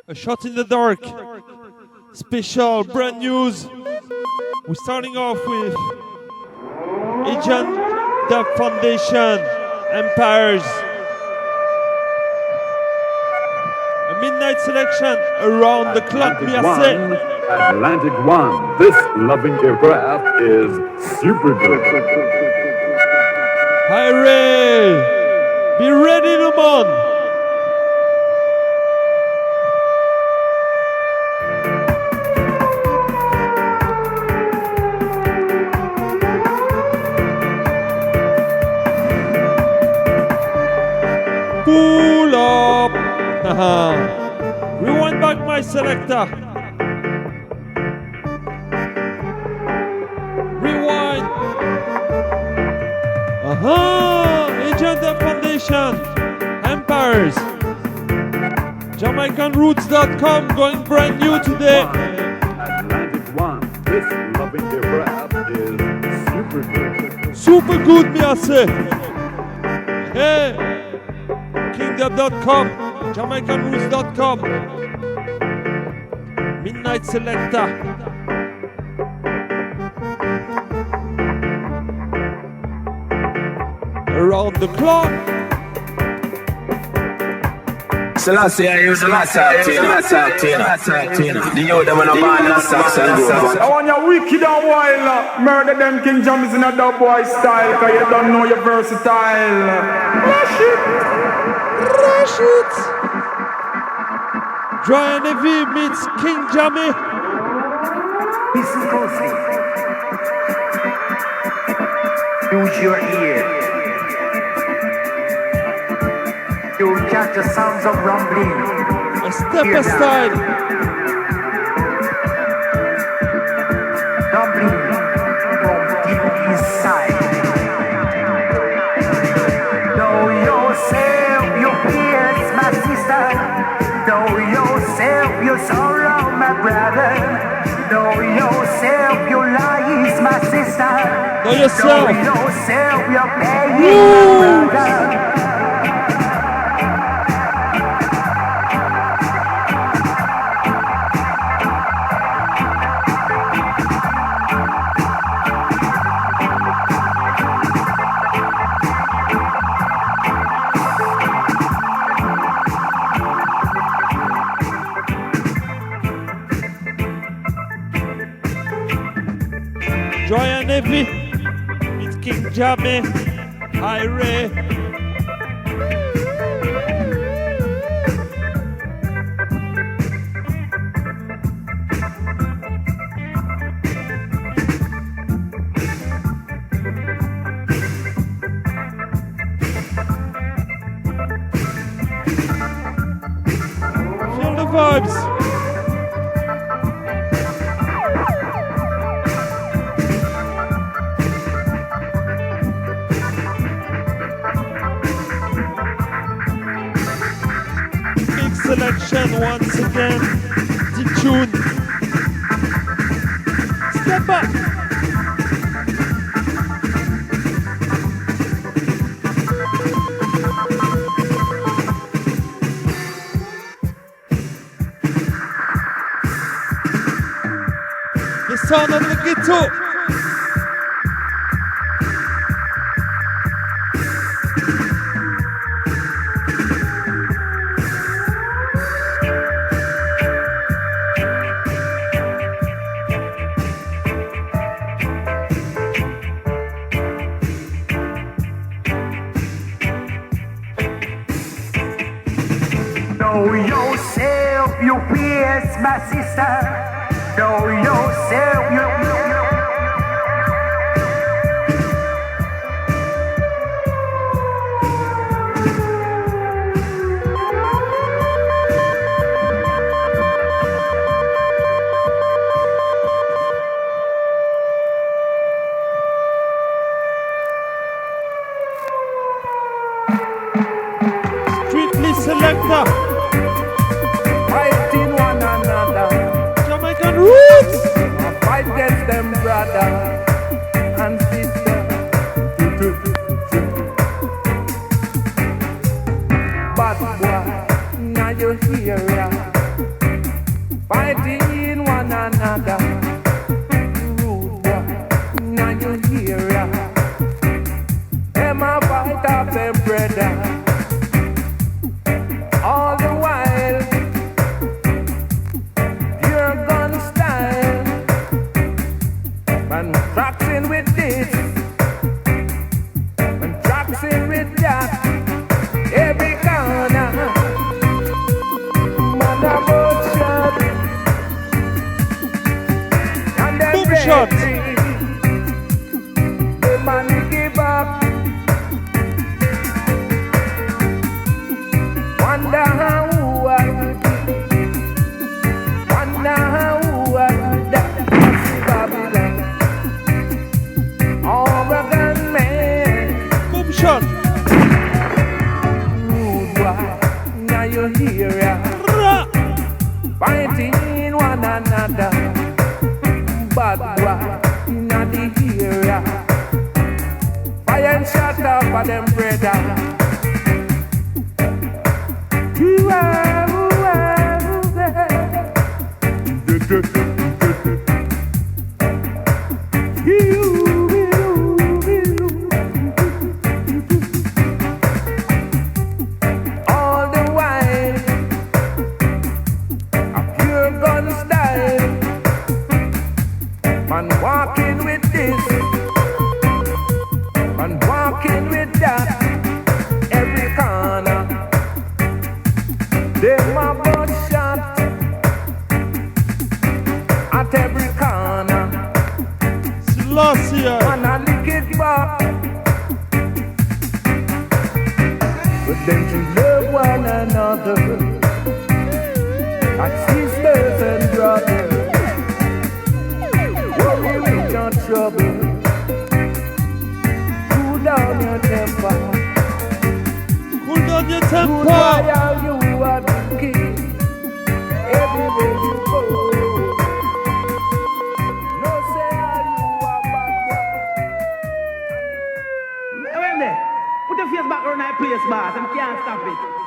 A shot in the dark. Special brand news. We're starting off with Agent Dub Foundation, Empires. A midnight selection around the clock, me I say. Atlantic One. This loving aircraft is super good. Hi Ray! Be ready, Lemon! Pull up! Rewind back my selector. Rewind. Agent of Foundation. Empires. JamaicanRoots.com going brand new today. Atlantic One. This loving aircraft is super good. Super good, me I say. Hey. Kingdom.com, JamaicanRoots.com, Midnight Selector. Around the clock. Selassie, I use the last Tina. The youth them on a band and socks and go. I want you wicked and wild. Murder them King James in a dub boy style. Cause you don't know you're versatile. Rush it. Dry and Heavy meets King Jammy. Listen closely. Use your ear. You catch the sounds of rumbling. A step aside. Rumbling from deep inside. Know yourself, your peers, my sister. Know yourself, your sorrow, my brother. Know yourself, your lies, my sister. Know yourself. Know yourself, your pain, my brother. Dry and Heavy meets King Jammy. Hi Ray. Feel the vibes. Selection once again. Deep tune. Step up. The sound of the guitar. Know yourself, you peers, my sister. Know yourself, you. Strictly Selector. Fighting one another. Jamaican Roots. Fight against them, brother and sister. Bad boy, now you hear ya. stop them, brother. All the while, pure gun style. Man traxing with this, man traxing with that. Every corner, man about shot, and them Boom shot. ready. The man give up. Wonder how I would be. Wonder how I would die. Babylon. Oregon man. Boom shot. Rude boy. Now you hear ya. Fighting one another. Bad boy. Now the area. Fire and shut up for them brother. All the while, a pure gun style. Man walking with this, man walking with that. Every corner, them a butt shot at every corner. Selassie. Man a lick it back, but them to love one another like sisters and brothers. Worry with your trouble, cool down your temper. Cool down your Good temper. while you are the king, everywhere you go. No say how you are bad boy. Wait a minute. Put your face back on that place, boss. I can't stop it.